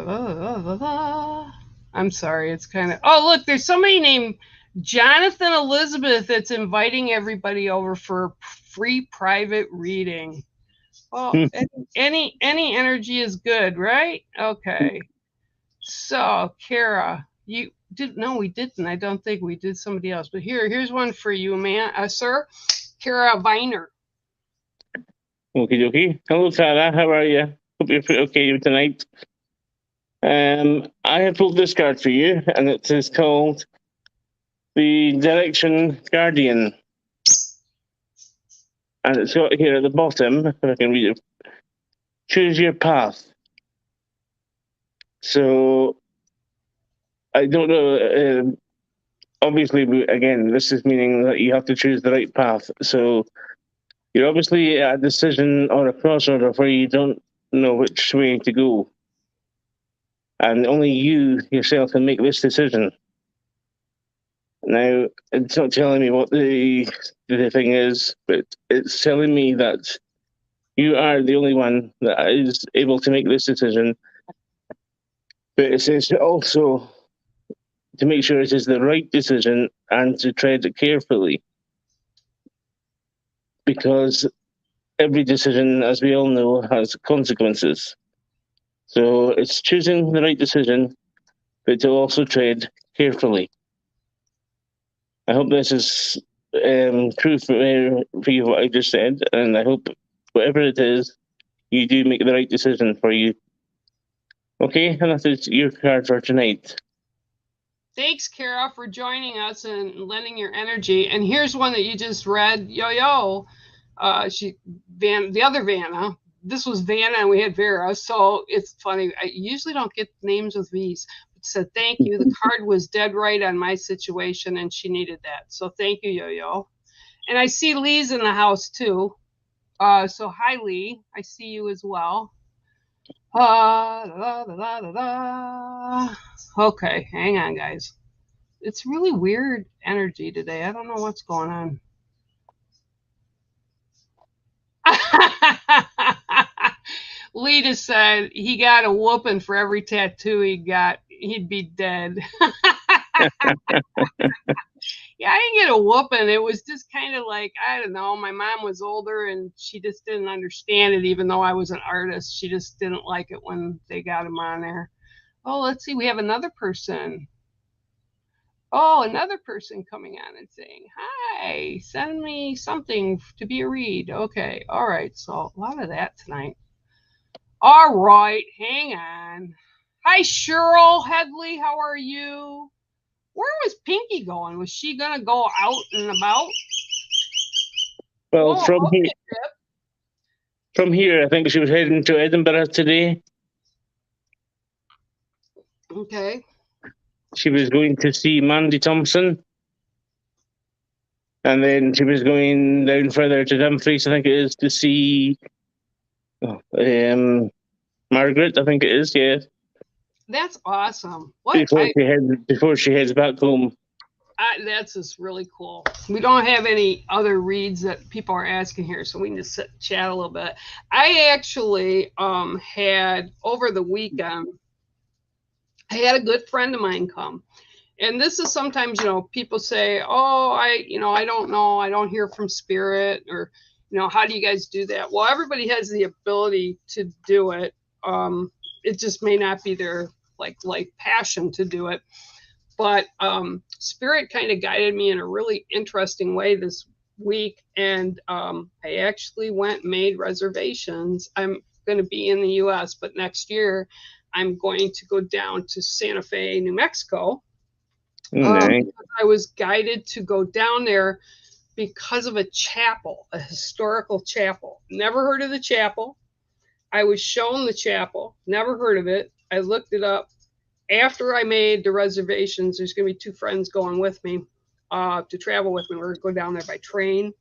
sorry. It's kind of. Oh, look, there's somebody named Jonathan Elizabeth, it's inviting everybody over for free private reading. Well, any energy is good, right? Okay. So, Kara, you did no, we didn't. I don't think we did somebody else. But here's one for you, man, sir. Kara Viner. Okay. Hello, Tara. How are you? Hope you're pretty okay tonight. I have pulled this card for you, and it is called the Direction Guardian. And it's got here at the bottom, if I can read it, choose your path. So, I don't know. Obviously, again, this is meaning that you have to choose the right path. So, you're obviously at a decision or a crossroad where you don't know which way to go. And only you yourself can make this decision. Now, it's not telling me what the thing is, but it's telling me that you are the only one that is able to make this decision. But it says also to make sure it is the right decision and to tread carefully. Because every decision, as we all know, has consequences. So it's choosing the right decision, but to also tread carefully. I hope this is true for you, what I just said, and I hope whatever it is, you do make the right decision for you. Okay, and that is your card for tonight. Thanks, Kara, for joining us and lending your energy. And here's one that you just read, Yo-Yo. The other Vanna. This was Vanna, and we had Vera. So it's funny. I usually don't get names with V's. Said thank you. The card was dead right on my situation, and she needed that. So thank you, Yo-Yo. And I see Lee's in the house too. So hi, Lee. I see you as well. Okay, hang on, guys. It's really weird energy today. I don't know what's going on. Lee just said he got a whooping for every tattoo he got. He'd be dead. Yeah, I didn't get a whooping. It was just kind of like, I don't know, my mom was older and she just didn't understand it, even though I was an artist. She just didn't like it when they got him on there. Oh, let's see. We have another person. Oh, another person coming on and saying, hi, send me something to be a read. Okay. All right. So a lot of that tonight. All right. Hang on. Hi, Cheryl Headley. How are you? Where was Pinky going? Was she going to go out and about? Well, from here, I think she was heading to Edinburgh today. Okay. She was going to see Mandy Thompson. And then she was going down further to Dumfries, I think it is, to see Margaret, I think it is, yeah. That's awesome. What? Before she heads back home. That's just really cool. We don't have any other reads that people are asking here, so we can just chat a little bit. I actually had, over the weekend, I had a good friend of mine come. And this is sometimes, people say, oh, I don't know. I don't hear from spirit, or, how do you guys do that? Well, everybody has the ability to do it. It just may not be their like passion to do it. But spirit kind of guided me in a really interesting way this week. And I actually went and made reservations. I'm going to be in the U.S., but next year I'm going to go down to Santa Fe, New Mexico. Nice. I was guided to go down there because of a chapel, a historical chapel. Never heard of the chapel. I was shown the chapel, never heard of it. I looked it up. After I made the reservations, there's going to be 2 friends going with me to travel with me. We're going to go down there by train.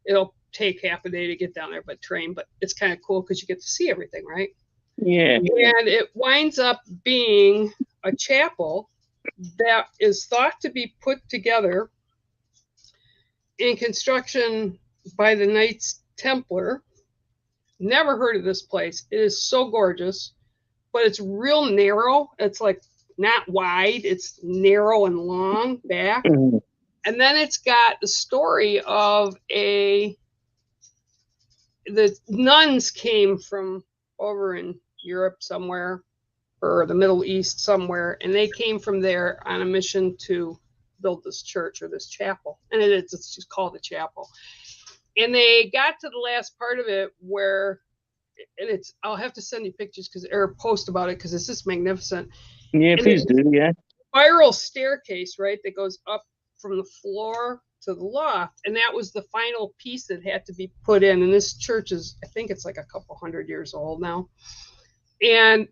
It'll take half a day to get down there by train, but it's kind of cool because you get to see everything, right? Yeah. And it winds up being a chapel that is thought to be put together in construction by the Knights Templar. Never heard of this place. It is so gorgeous, but it's real narrow. It's like not wide. It's narrow and long back. Mm-hmm. And then it's got the story of the nuns came from over in Europe somewhere, or the Middle East somewhere, and they came from there on a mission to build this church or this chapel. And it's just called a chapel. And they got to the last part of it where, and I'll have to send you pictures or post about it because it's just magnificent. Yeah, And please do. Yeah. Spiral staircase, right, that goes up from the floor to the loft, and that was the final piece that had to be put in. And this church is, I think it's like a couple 100 years old now. And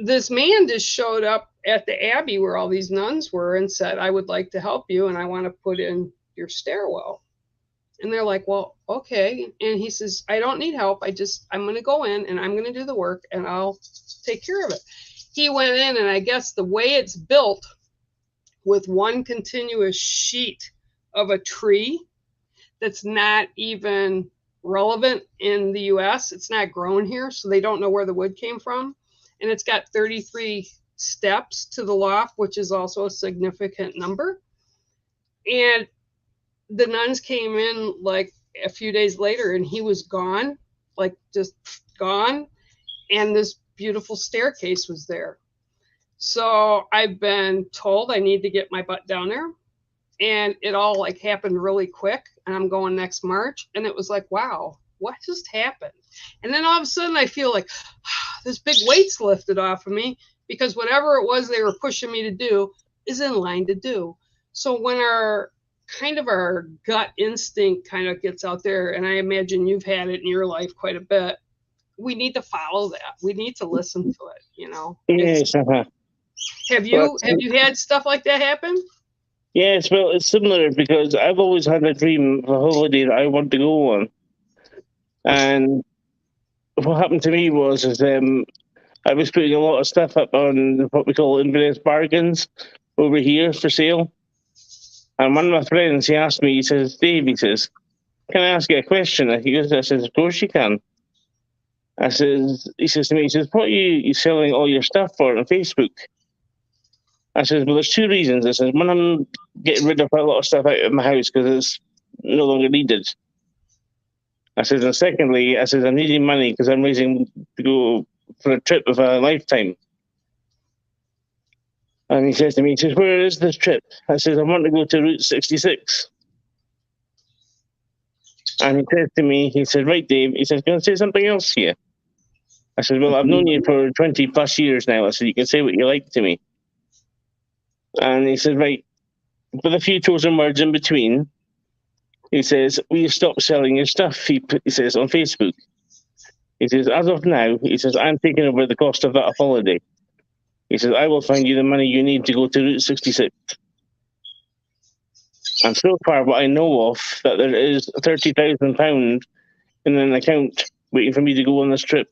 this man just showed up at the abbey where all these nuns were and said, I would like to help you, and I want to put in your stairwell. And they're like, well, okay. And he says, I don't need help. I'm going to go in and I'm going to do the work and I'll take care of it. He went in, and I guess the way it's built with one continuous sheet of a tree that's not even relevant in the US. It's not grown here, so they don't know where the wood came from. And it's got 33 steps to the loft, which is also a significant number. And the nuns came in like a few days later, and he was gone, like just gone. And this beautiful staircase was there. So I've been told I need to get my butt down there. And it all like happened really quick. And I'm going next March. And it was like, wow, what just happened? And then all of a sudden I feel like this big weight's lifted off of me, because whatever it was they were pushing me to do is in line to do. So when our gut instinct kind of gets out there, and I imagine you've had it in your life quite a bit, we need to follow that. We need to listen to it, you know. Yes. Have you had stuff like that happen? Yes, well, it's similar because I've always had a dream of a holiday that I want to go on. And what happened to me was I was putting a lot of stuff up on what we call Inverness Bargains over here for sale. And one of my friends, he asked me, he says, Dave, he says, can I ask you a question? I says, of course you can. He says to me, he says, what are you selling all your stuff for on Facebook? I said, well, there's two reasons. I said, one, I'm getting rid of a lot of stuff out of my house because it's no longer needed. I said, and secondly, I said, I'm needing money because I'm raising to go for a trip of a lifetime. And he says to me, he says, where is this trip? I said, I want to go to Route 66. And he says to me, he said, right, Dave, he says, can I say something else here? I said, well, I've known you for 20 plus years now. I said, you can say what you like to me. And he said, right, with a few chosen words in between, he says, will you stop selling your stuff? He says, on Facebook. He says, as of now, he says, I'm taking over the cost of that holiday. He says, I will find you the money you need to go to Route 66. And so far, what I know of, that there is £30,000 in an account waiting for me to go on this trip.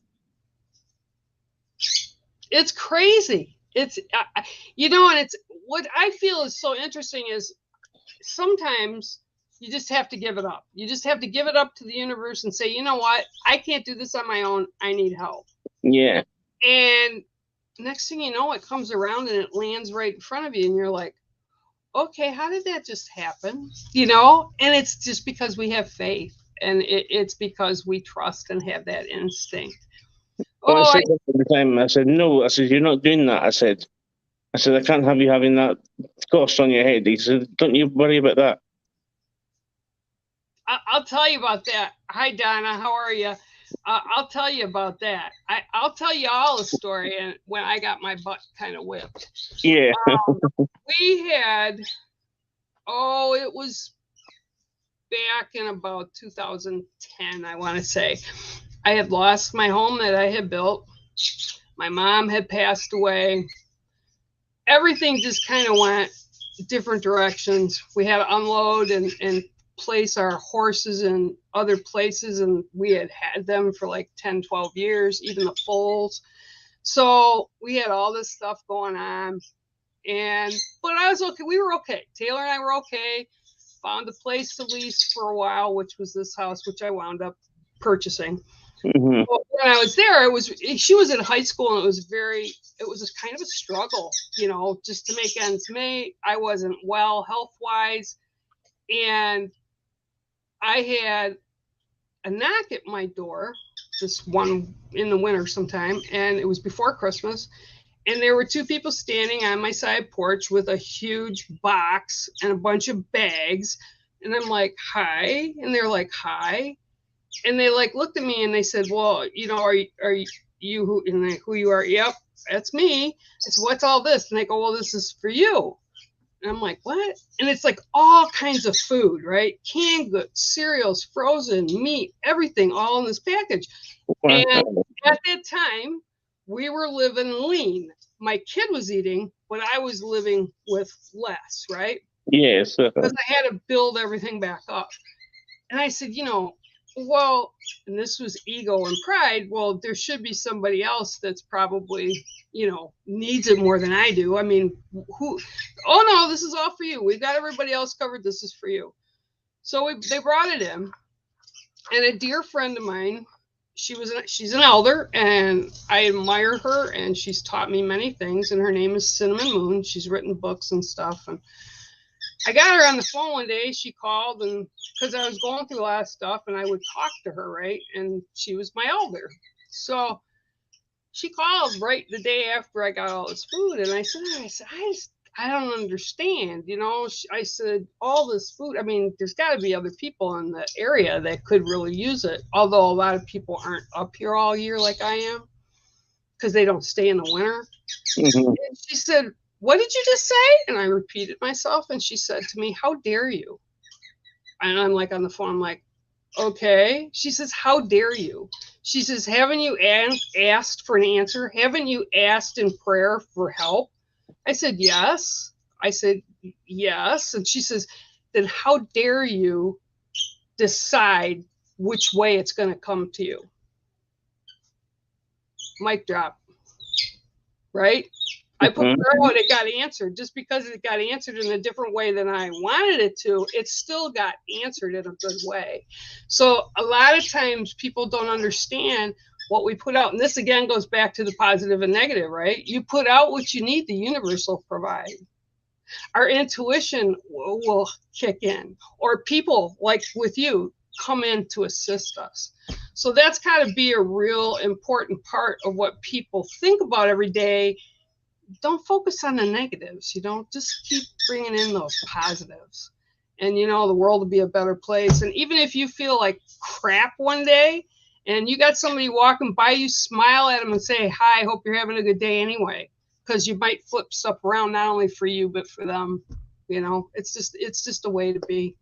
It's crazy. It's, you know, and it's what I feel is so interesting is sometimes you just have to give it up. You just have to give it up to the universe and say, you know what? I can't do this on my own. I need help. Yeah. And next thing you know, it comes around and it lands right in front of you. And you're like, okay, how did that just happen? You know, and it's just because we have faith, and it's because we trust and have that instinct. Well, I said at the time, I said, no, I said, you're not doing that. I said, I can't have you having that cost on your head. He said, don't you worry about that. I'll tell you about that. Hi, Donna. How are you? I'll tell you about that. I'll tell you all the story and when I got my butt kind of whipped. Yeah. We had, it was back in about 2010, I want to say. I had lost my home that I had built. My mom had passed away. Everything just kind of went different directions. We had to unload and place our horses in other places, and we had them for like 10, 12 years, even the foals. So we had all this stuff going on, but I was okay. We were okay. Taylor and I were okay. Found a place to lease for a while, which was this house, which I wound up purchasing. Mm-hmm. But when I was there, she was in high school, and it was kind of a struggle, you know, just to make ends meet. I wasn't well health-wise. and I had a knock at my door, this one in the winter sometime, and it was before Christmas. And there were two people standing on my side porch with a huge box and a bunch of bags. And I'm like, hi. And they're like, hi. And they like looked at me and they said, well, you know, are you who, and they, who you are? Yep, that's me. I said, what's all this? And they go, well, this is for you. And I'm like, what? And it's like all kinds of food, right? Canned goods, cereals, frozen, meat, everything, all in this package. And at that time, we were living lean. My kid was eating, but I was living with less, right? Yes. Because I had to build everything back up. And I said, you know, well, and this was ego and pride. Well, there should be somebody else that's probably, you know, needs it more than I do. I mean, who? Oh no, this is all for you. We've got everybody else covered. This is for you. So they brought it in, and a dear friend of mine, she's an elder, and I admire her, and she's taught me many things. And her name is Cinnamon Moon. She's written books and stuff, and I got her on the phone one day. She called, and because I was going through a lot of stuff, and I would talk to her, right? And she was my elder. So she called right the day after I got all this food, and I said, I don't understand. You know, I said, all this food, I mean, there's got to be other people in the area that could really use it. Although a lot of people aren't up here all year like I am, because they don't stay in the winter. Mm-hmm. And she said, what did you just say? And I repeated myself, and she said to me, how dare you? And I'm like on the phone, I'm like, okay. She says, how dare you? She says, haven't you asked for an answer? Haven't you asked in prayer for help? I said, yes. I said, yes. And she says, then how dare you decide which way it's going to come to you? Mic drop. Right? I put prayer out, it got answered. Just because it got answered in a different way than I wanted it to, it still got answered in a good way. So a lot of times people don't understand what we put out. And this again goes back to the positive and negative, right? You put out what you need, the universe will provide. Our intuition will kick in, or people like with you come in to assist us. So that's got to be a real important part of what people think about every day. Don't focus on the negatives. You don't just keep bringing in those positives, and you know the world will be a better place. And even if you feel like crap one day and you got somebody walking by, you smile at them and say, hi, hope you're having a good day anyway, because you might flip stuff around not only for you but for them. You know, it's just a way to be.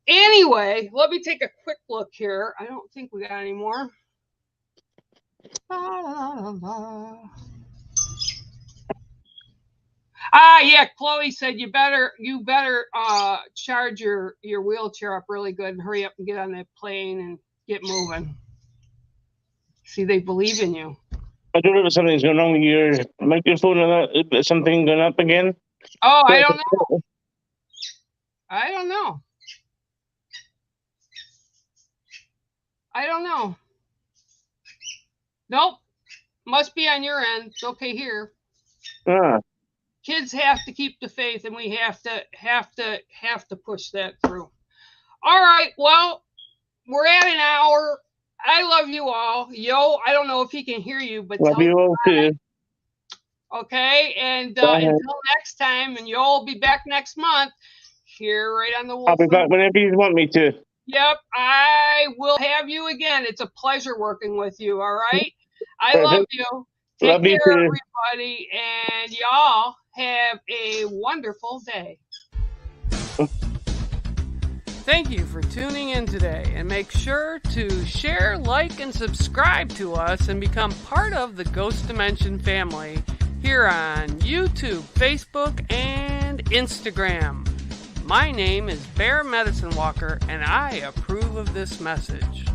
Anyway, let me take a quick look here. I don't think we got any more. Yeah, Chloe said you better charge your wheelchair up really good and hurry up and get on that plane and get moving. See, they believe in you. I don't know if something's going on with your microphone or that. Is something going up again? Oh, I don't know. I don't know. Nope. Must be on your end. It's okay here. Kids have to keep the faith, and we have to push that through. All right. Well, we're at an hour. I love you all. Yo, I don't know if he can hear you, but love you all too. Okay. And until next time, and you'll be back next month here right on the Wolf. I'll be back whenever you want me to. Yep, I will have you again. It's a pleasure working with you. All right. I love you. Take care, everybody, and y'all have a wonderful day. Thank you for tuning in today, and make sure to share, like, and subscribe to us and become part of the Ghost Dimension family here on YouTube, Facebook, and Instagram. My name is Bear Medicine Walker, and I approve of this message.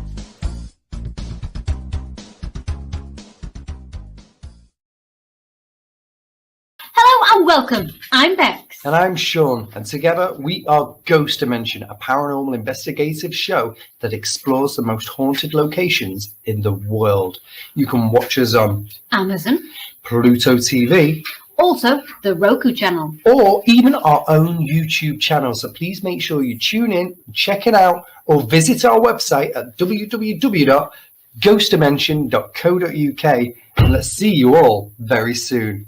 Hello and welcome. I'm Bex. And I'm Sean, and together we are Ghost Dimension, a paranormal investigative show that explores the most haunted locations in the world. You can watch us on Amazon, Pluto TV, Also, the Roku channel. or even our own YouTube channel. So please make sure you tune in, check it out, or visit our website at www.ghostdimension.co.uk. And let's see you all very soon.